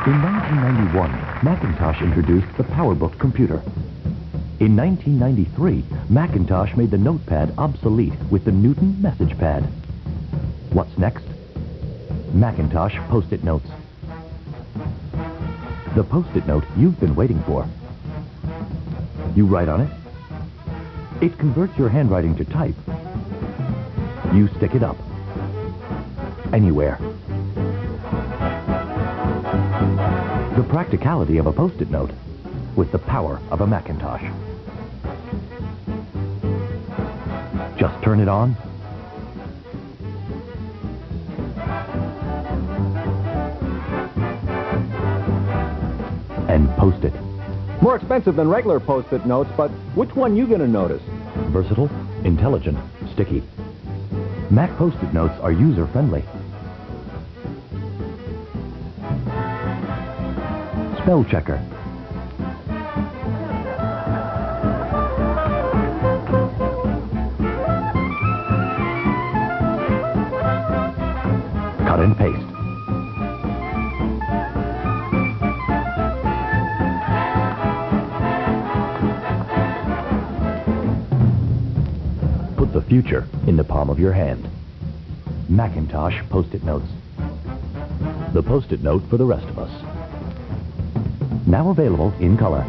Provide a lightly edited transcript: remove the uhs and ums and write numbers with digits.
In 1991, Macintosh introduced the PowerBook computer. In 1993, Macintosh made the notepad obsolete with the Newton message pad. What's next? Macintosh Post-it notes. The Post-it note you've been waiting for. You write on it. It converts your handwriting to type. You stick it up. Anywhere. The practicality of a Post-it note with the power of a Macintosh. Just turn it on. And post it. More expensive than regular Post-it notes, but which one you gonna notice? Versatile, intelligent, sticky. Mac Post-it notes are user-friendly. Spell checker. Cut and paste. Put the future in the palm of your hand. Macintosh Post-it notes. The Post-it note for the rest of us. Now available in color.